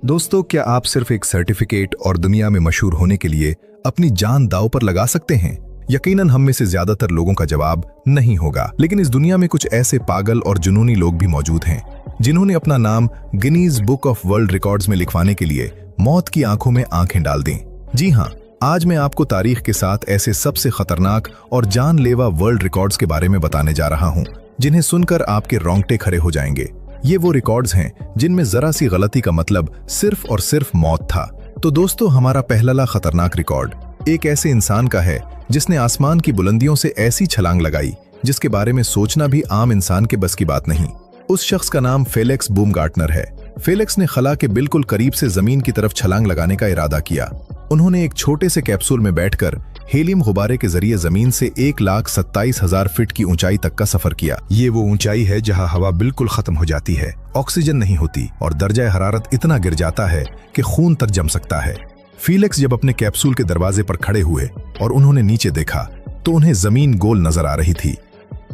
दोस्तों, क्या आप सिर्फ एक सर्टिफिकेट और दुनिया में मशहूर होने के लिए अपनी जान दांव पर लगा सकते हैं? यकीनन हम में से ज्यादातर लोगों का जवाब नहीं होगा। लेकिन इस दुनिया में कुछ ऐसे पागल और जुनूनी लोग भी मौजूद हैं जिन्होंने अपना नाम Guinness book of world records में लिखवाने के लिए मौत की आंखों में आंखें डाल दी। जी हाँ, आज मैं आपको तारीख के साथ ऐसे सबसे खतरनाक और जानलेवा वर्ल्ड रिकॉर्ड्स के बारे में बताने जा रहा हूँ जिन्हें सुनकर आपके रोंगटे खड़े हो जाएंगे। ये वो रिकॉर्ड्स हैं जिनमें जरा सी गलती का मतलब सिर्फ और सिर्फ मौत था। तो दोस्तों, हमारा पहला खतरनाक रिकॉर्ड एक ऐसे इंसान का है जिसने आसमान की बुलंदियों से ऐसी छलांग लगाई जिसके बारे में सोचना भी आम इंसान के बस की बात नहीं। उस शख्स का नाम फेलिक्स बूमगार्टनर है। फेलिक्स ने खला के बिल्कुल करीब से जमीन की तरफ छलांग लगाने का इरादा किया। उन्होंने एक छोटे से कैप्सूल में बैठकर हेलियम गुब्बारे के जरिए जमीन से 1,27,000 फीट की ऊंचाई तक का सफर किया। ये वो ऊंचाई है जहां हवा बिल्कुल खत्म हो जाती है, ऑक्सीजन नहीं होती और दर्जा हरारत इतना गिर जाता है कि खून तक जम सकता है। फेलिक्स जब अपने कैप्सूल के दरवाजे पर खड़े हुए और उन्होंने नीचे देखा तो उन्हें जमीन गोल नजर आ रही थी।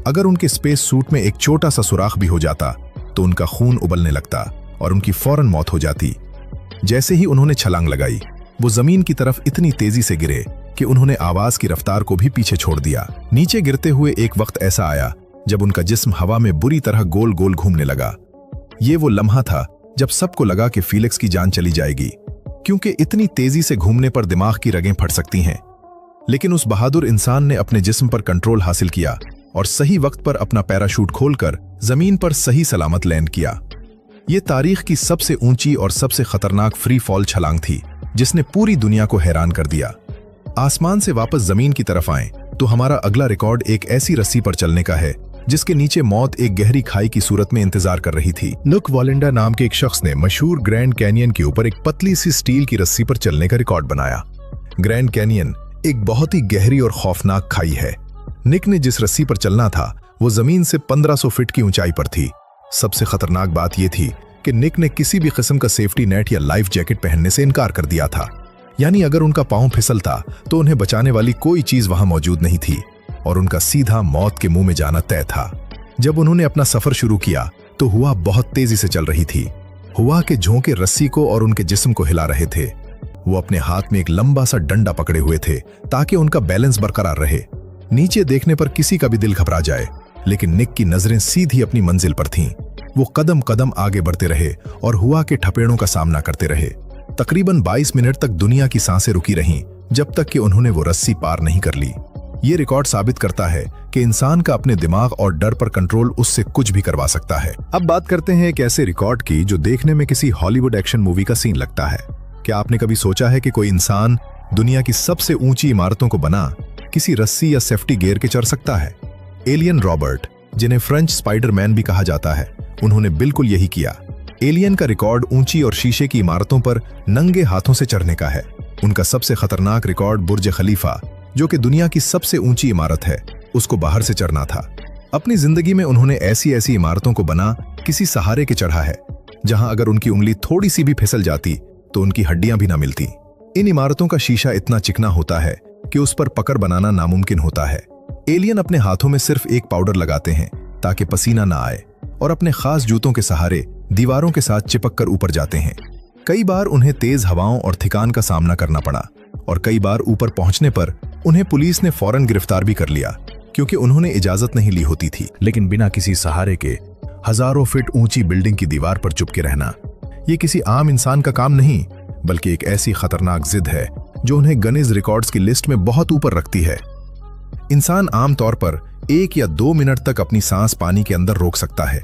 अगर उनके स्पेस सूट में एक छोटा सा सुराख भी हो जाता तो उनका खून उबलने लगता और उनकी फौरन मौत हो जाती। जैसे ही उन्होंने छलांग लगाई, वो जमीन की तरफ इतनी तेजी से गिरे कि उन्होंने आवाज की रफ्तार को भी पीछे छोड़ दिया। नीचे गिरते हुए एक वक्त ऐसा आया जब उनका जिस्म हवा में बुरी तरह गोल गोल घूमने लगा। ये वो लम्हा था जब सबको लगा कि फेलिक्स की जान चली जाएगी, क्योंकि इतनी तेजी से घूमने पर दिमाग की रगें फट सकती हैं। लेकिन उस बहादुर इंसान ने अपने जिस्म पर कंट्रोल हासिल किया और सही वक्त पर अपना पैराशूट खोलकर जमीन पर सही सलामत लैंड किया। ये तारीख की सबसे ऊंची और सबसे खतरनाक फ्री फॉल छलांग थी जिसने पूरी दुनिया को हैरान कर दिया। आसमान से वापस जमीन की तरफ आए तो हमारा अगला रिकॉर्ड एक ऐसी रस्सी पर चलने का है जिसके नीचे मौत एक गहरी खाई की सूरत में इंतजार कर रही थी। नुक वॉलेंडा नाम के एक शख्स ने मशहूर ग्रैंड कैनियन के ऊपर एक पतली सी स्टील की रस्सी पर चलने का रिकॉर्ड बनाया। ग्रैंड कैनियन एक बहुत ही गहरी और खौफनाक खाई है। निक ने जिस रस्सी पर चलना था वो जमीन से 1500 फीट की ऊंचाई पर थी। सबसे खतरनाक बात यह थी कि निक ने किसी भी किस्म का सेफ्टी नेट या लाइफ जैकेट पहनने से इनकार कर दिया था। यानी अगर उनका पांव फिसलता तो उन्हें बचाने वाली कोई चीज वहां मौजूद नहीं थी और उनका सीधा मौत के मुंह में जाना तय था। जब उन्होंने अपना सफर शुरू किया तो हुआ बहुत तेजी से चल रही थी। हुआ के झोंके रस्सी को और उनके जिस्म को हिला रहे थे। वो अपने हाथ में एक लंबा सा डंडा पकड़े हुए थे ताकि उनका बैलेंस बरकरार रहे। नीचे देखने पर किसी का भी दिल घबरा जाए, लेकिन निक की नजरें सीधी अपनी मंजिल पर थीं। वो कदम कदम आगे बढ़ते रहे और हुआ के ठपेड़ों का सामना करते रहे। तकरीबन 22 मिनट तक दुनिया की सांसें रुकी रहीं जब तक कि उन्होंने वो रस्सी पार नहीं कर ली। ये रिकॉर्ड साबित करता है कि इंसान का अपने दिमाग और डर पर कंट्रोल उससे कुछ भी करवा सकता है। अब बात करते हैं एक ऐसे रिकॉर्ड की जो देखने में किसी हॉलीवुड एक्शन मूवी का सीन लगता है। क्या आपने कभी सोचा है कि कोई इंसान दुनिया की सबसे ऊंची इमारतों को बना किसी रस्सी या सेफ्टी गियर के चढ़ सकता है? एलियन रॉबर्ट, जिन्हें फ्रेंच स्पाइडरमैन भी कहा जाता है, उन्होंने बिल्कुल यही किया। एलियन का रिकॉर्ड ऊंची और शीशे की इमारतों पर नंगे हाथों से चढ़ने का है। उनका सबसे खतरनाक रिकॉर्ड बुर्ज खलीफा, जो कि दुनिया की सबसे ऊंची इमारत है, उसको बाहर से चढ़ना था। अपनी जिंदगी में उन्होंने ऐसी ऐसी इमारतों को बना किसी सहारे के चढ़ा है जहां अगर उनकी उंगली थोड़ी सी भी फिसल जाती तो उनकी हड्डियां भी ना मिलती। इन इमारतों का शीशा इतना चिकना होता है कि उस पर पकड़ बनाना नामुमकिन होता है। एलियन अपने हाथों में सिर्फ एक पाउडर लगाते हैं ताकि पसीना ना आए और अपने खास जूतों के सहारे दीवारों के साथ चिपक कर ऊपर जाते हैं। कई बार उन्हें तेज हवाओं और थकान का सामना करना पड़ा और कई बार ऊपर पहुंचने पर उन्हें पुलिस ने फौरन गिरफ्तार भी कर लिया क्योंकि उन्होंने इजाजत नहीं ली होती थी। लेकिन बिना किसी सहारे के हजारों फीट ऊंची बिल्डिंग की दीवार पर चुपके रहना, ये किसी आम इंसान का काम नहीं बल्कि एक ऐसी खतरनाक जिद है जो उन्हें गिनीज रिकॉर्ड्स की लिस्ट में बहुत ऊपर रखती है। इंसान आमतौर पर 1 या 2 मिनट तक अपनी सांस पानी के अंदर रोक सकता है।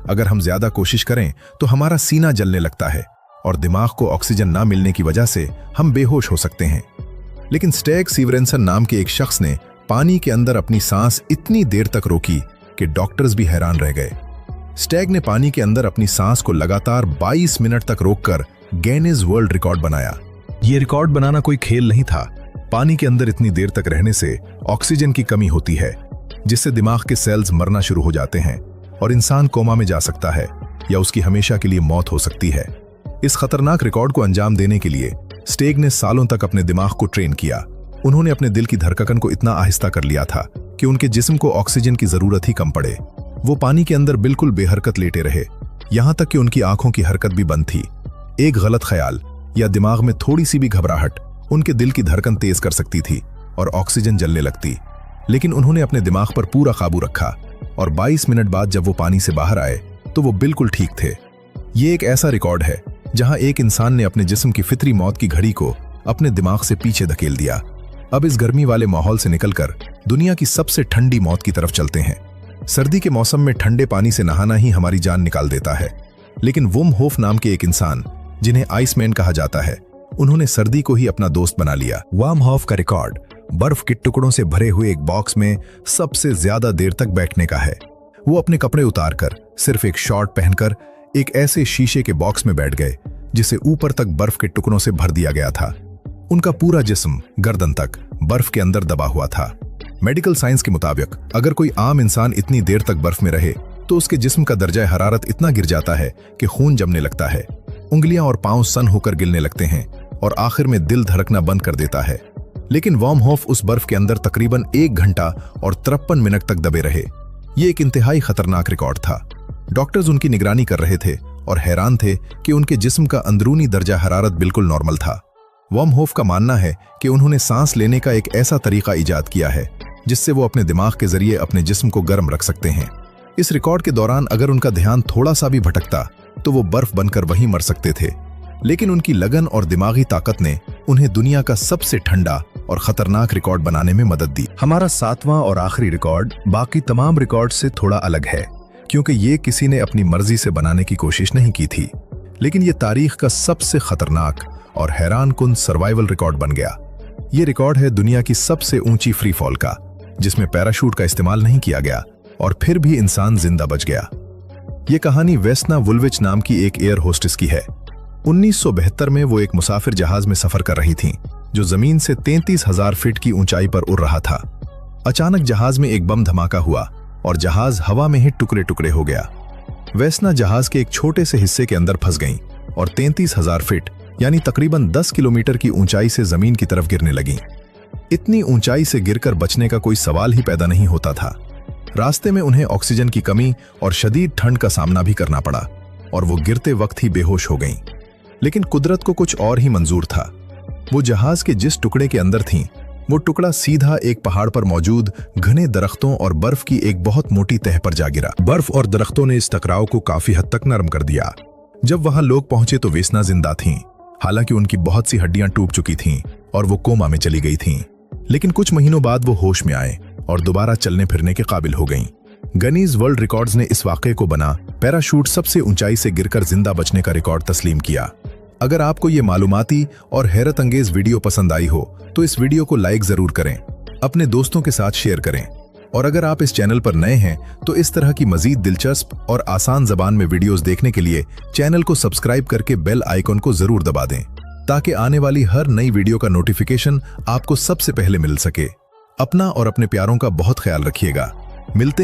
अगर हम ज्यादा कोशिश करें तो हमारा सीना जलने लगता है और दिमाग को ऑक्सीजन ना मिलने की वजह से हम बेहोश हो सकते हैं। लेकिन स्टेग सीवरेंसन नाम के एक शख्स ने पानी के अंदर अपनी सांस इतनी देर तक रोकी कि डॉक्टर्स भी हैरान रह गए। स्टेग ने पानी के अंदर अपनी सांस को लगातार 22 मिनट तक रोककर गिनीज वर्ल्ड रिकॉर्ड बनाया। यह रिकॉर्ड बनाना कोई खेल नहीं था। पानी के अंदर इतनी देर तक रहने से ऑक्सीजन की कमी होती है जिससे दिमाग के सेल्स मरना शुरू हो जाते हैं और इंसान कोमा में जा सकता है या उसकी हमेशा के लिए मौत हो सकती है। इस खतरनाक रिकॉर्ड को अंजाम देने के लिए स्टेग ने सालों तक अपने दिमाग को ट्रेन किया। उन्होंने अपने दिल की धड़कन को इतना आहिस्ता कर लिया था कि उनके जिस्म को ऑक्सीजन की जरूरत ही कम पड़े। वो पानी के अंदर बिल्कुल बेहरकत लेटे रहे, यहां तक कि उनकी आंखों की हरकत भी बंद थी। एक गलत ख्याल या दिमाग में थोड़ी सी भी घबराहट उनके दिल की धड़कन तेज कर सकती थी और ऑक्सीजन जलने लगती। लेकिन उन्होंने अपने दिमाग पर पूरा काबू रखा और 22 मिनट बाद जब वो पानी से बाहर आए तो वो बिल्कुल ठीक थे। ये एक ऐसा रिकॉर्ड है जहां एक इंसान ने अपने जिस्म की फितरी मौत की घड़ी को अपने दिमाग से पीछे धकेल दिया। अब इस गर्मी वाले माहौल से निकलकर दुनिया की सबसे ठंडी मौत की तरफ चलते हैं। सर्दी के मौसम में ठंडे पानी से नहाना ही हमारी जान निकाल देता है, लेकिन वुम होफ नाम के एक इंसान, जिन्हें आइसमैन कहा जाता है, उन्होंने सर्दी को ही अपना दोस्त बना लिया। वम होफ का रिकॉर्ड बर्फ के टुकड़ों से भरे हुए एक बॉक्स में सबसे ज्यादा देर तक बैठने का है। वो अपने कपड़े उतारकर सिर्फ एक शॉर्ट पहनकर एक ऐसे शीशे के बॉक्स में बैठ गए जिसे ऊपर तक बर्फ के टुकड़ों से भर दिया गया था। उनका पूरा जिस्म गर्दन तक बर्फ के अंदर दबा हुआ था। मेडिकल साइंस के मुताबिक अगर कोई आम इंसान इतनी देर तक बर्फ में रहे तो उसके जिस्म का दर्जा हरारत इतना गिर जाता है कि खून जमने लगता है, उंगलियां और पांव सन होकर गिरने लगते हैं और आखिर में दिल धड़कना बंद कर देता है। लेकिन वॉम होफ उस बर्फ के अंदर तकरीबन 1 घंटा और 53 मिनट तक दबे रहे। ये एक इंतहाई खतरनाक रिकॉर्ड था। डॉक्टर्स उनकी निगरानी कर रहे थे और हैरान थे कि उनके जिस्म का अंदरूनी दर्जा हरारत बिल्कुल नॉर्मल था। वॉम होफ का मानना है कि उन्होंने सांस लेने का एक ऐसा तरीका इजाद किया है जिससे वो अपने दिमाग के जरिए अपने जिस्म को गर्म रख सकते हैं। इस रिकॉर्ड के दौरान अगर उनका ध्यान थोड़ा सा भी भटकता तो वो बर्फ बनकर वहीं मर सकते थे, लेकिन उनकी लगन और दिमागी ताकत ने उन्हें दुनिया का सबसे ठंडा और खतरनाक रिकॉर्ड बनाने में मदद दी। हमारा 7वां और आखिरी रिकॉर्ड बाकी तमाम रिकॉर्ड से थोड़ा अलग है, क्योंकि ये किसी ने अपनी मर्जी से बनाने की कोशिश नहीं की थी, लेकिन ये तारीख का सबसे खतरनाक और हैरानकुन सर्वाइवल रिकॉर्ड बन गया। ये रिकॉर्ड है दुनिया की सबसे ऊंची फ्री फॉल का, जिसमें पैराशूट का इस्तेमाल नहीं किया गया और फिर भी इंसान जिंदा बच गया। ये कहानी वेस्ना वुल्विच नाम की एक एयर होस्टेस की है। 1972 में वो एक मुसाफिर जहाज में सफर कर रही थीं, जो जमीन से 33,000 फीट की ऊंचाई पर उड़ रहा था। अचानक जहाज में एक बम धमाका हुआ और जहाज हवा में ही टुकड़े टुकड़े हो गया। वेस्ना जहाज के एक छोटे से हिस्से के अंदर फंस गईं और 33,000 फीट यानी तकरीबन 10 किलोमीटर की ऊंचाई से जमीन की तरफ गिरने लगीं। इतनी ऊंचाई से गिरकर बचने का कोई सवाल ही पैदा नहीं होता था। रास्ते में उन्हें ऑक्सीजन की कमी और शदीद ठंड का सामना भी करना पड़ा और वो गिरते वक्त ही बेहोश हो गईं। लेकिन कुदरत को कुछ और ही मंजूर था। वो जहाज के जिस टुकड़े के अंदर थीं, वो टुकड़ा सीधा एक पहाड़ पर मौजूद घने दरख्तों और बर्फ की एक बहुत मोटी तह पर जा गिरा। बर्फ और दरख्तों ने इस टकराव को काफी हद तक नरम कर दिया। जब वहां लोग पहुंचे तो वेस्ना जिंदा थीं, हालांकि उनकी बहुत सी हड्डियां टूट चुकी थीं और वो कोमा में चली गई थीं। लेकिन कुछ महीनों बाद वो होश में आए और दोबारा चलने फिरने के काबिल हो गईं। गिनीज वर्ल्ड रिकॉर्ड्स ने इस वाक़े को बना पैराशूट सबसे ऊंचाई से गिरकर जिंदा बचने का रिकॉर्ड तस्लीम किया। अगर आपको ये मालूमाती और हैरत अंगेज वीडियो पसंद आई हो तो इस वीडियो को लाइक जरूर करें, अपने दोस्तों के साथ शेयर करें, और अगर आप इस चैनल पर नए हैं तो इस तरह की मजीद दिलचस्प और आसान जबान में वीडियोस देखने के लिए चैनल को सब्सक्राइब करके बेल आइकॉन को जरूर दबा दें, ताकि आने वाली हर नई वीडियो का नोटिफिकेशन आपको सबसे पहले मिल सके। अपना और अपने प्यारों का बहुत ख्याल रखिएगा। मिलते हैं